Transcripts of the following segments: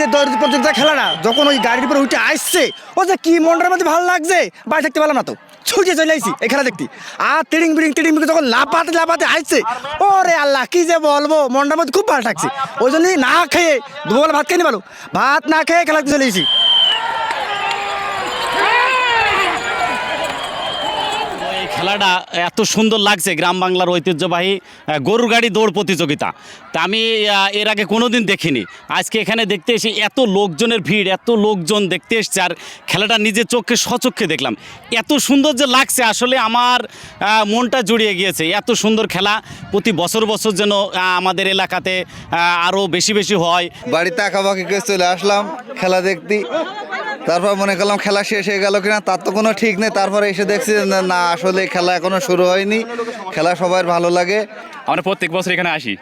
যে দৌড় প্রতিযোগিতা খেলাটা যখন ওই গাড়ির উপরে উঠে আসছে, ও যে কি মনটার মধ্যে ভালো লাগছে, বাড়ি থাকতে পারলাম না তো, ছুটে চলে আইছি এই খেলা দেখতে। আর তিড়িং বিড়িং যখন লাপাতে আসছে, ওরে আল্লাহ কি যে বলবো, মনটার মধ্যে খুব ভালো থাকছে। ওই জন্যই না খেয়ে দুবেলা ভাত খেয়ে নি ভালো, ভাত না খেয়ে খেলা দেখতে চলে এসেছি। খেলাটা এত সুন্দর লাগছে, গ্রাম বাংলার ঐতিহ্যবাহী গরুর গাড়ি দৌড় প্রতিযোগিতা। তা আমি এর আগে কোনো দিন দেখিনি, আজকে এখানে দেখতে এসে এত লোকজনের ভিড়, এত লোকজন দেখতে এসছে, আর খেলাটা নিজের চোখে স্বচক্ষে দেখলাম, এত সুন্দর যে লাগছে, আসলে আমার মনটা জুড়িয়ে গিয়েছে। এত সুন্দর খেলা প্রতি বছর যেন আমাদের এলাকাতে আরও বেশি হয়। বাড়িতে আঁকাবাকি করে চলে আসলাম খেলা দেখতে, তারপর মনে করলাম খেলা শেষ হয়ে গেল কিনা, তার তো কোনো ঠিক নেই। তারপরে এসে দেখছি না, আসলে খেলা এখনো শুরু হয়নি, খেলা সবার ভালো লাগে। আমরা প্রত্যেক বছর এখানে আসি,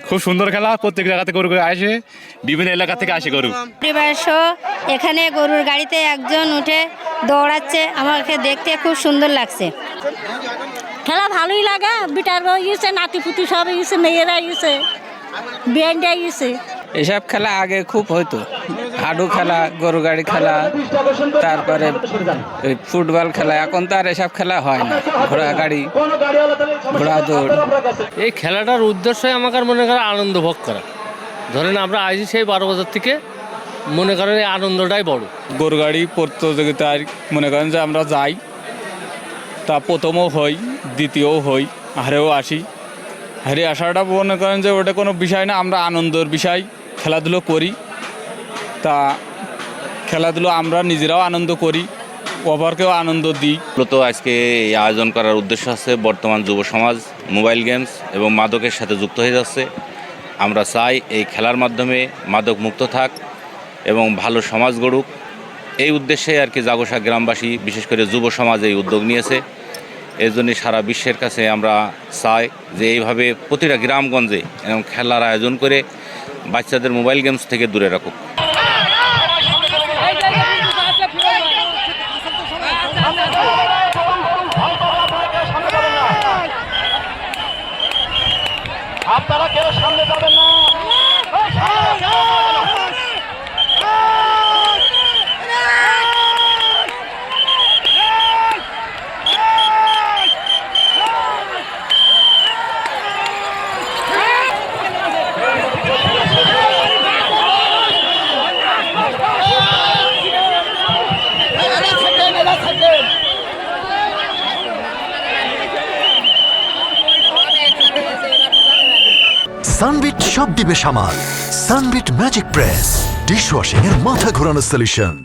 খুব সুন্দর খেলা, প্রত্যেক জায়গাতে গরু আসে, বিভিন্ন এলাকা থেকে আসে গরু। এখানে গরুর গাড়িতে একজন উঠে দৌড়াচ্ছে, আমাকে দেখতে খুব সুন্দর লাগছে। খেলা ভালোই লাগে, বিটার গেছে, নাতি পুতি সব গেছে, মেয়েরা গেছে, বিয়ানটা গেছে। এসব খেলা আগে খুব হতো, হাডু খেলা, গরু গাড়ি খেলা, তারপরে ফুটবল খেলা। এখন তো আর এসব খেলা হয় না, ঘোড়া গাড়ি, ঘোড়া দৌড়। এই খেলাটার উদ্দেশ্যই আমাকে মনে করেন আনন্দ ভোগ করা। ধরেন আমরা আজ সেই 12 বছর থেকে মনে করেন এই আনন্দটাই বড়। গরু গাড়ি প্রতিযোগিতায় মনে করেন যে আমরা যাই, তা প্রথমও হই, দ্বিতীয়ও হই, হারেও আসি। হারে আসাটা মনে করেন যে ওটা কোনো বিষয় না, আমরা আনন্দের বিষয় খেলাধুলো করি। তা খেলাধুলো আমরা নিজেরাও আনন্দ করি, অপরকেও আনন্দ দিই। মূলত আজকে এই আয়োজন করার উদ্দেশ্য আছে, বর্তমান যুব সমাজ মোবাইল গেমস এবং মাদকের সাথে যুক্ত হয়ে যাচ্ছে। আমরা চাই এই খেলার মাধ্যমে মাদক মুক্ত থাক এবং ভালো সমাজ গড়ুক। এই উদ্দেশ্যে আর কি জাগোসা গ্রামবাসী, বিশেষ করে যুব সমাজ এই উদ্যোগ নিয়েছে। এই জন্যই সারা বিশ্বের কাছে আমরা চাই যে এইভাবে প্রতিটা গ্রামগঞ্জে এরকম খেলার আয়োজন করে বাচ্চাদের মোবাইল গেমস থেকে দূরে রাখুক। আপনারা কেউ সামনে যাবেন না। সানবিট সব দিবে সামাল। সানবিট ম্যাজিক প্রেস ডিশওয়াশিং এর মাথা ঘোরানো সলিউশন।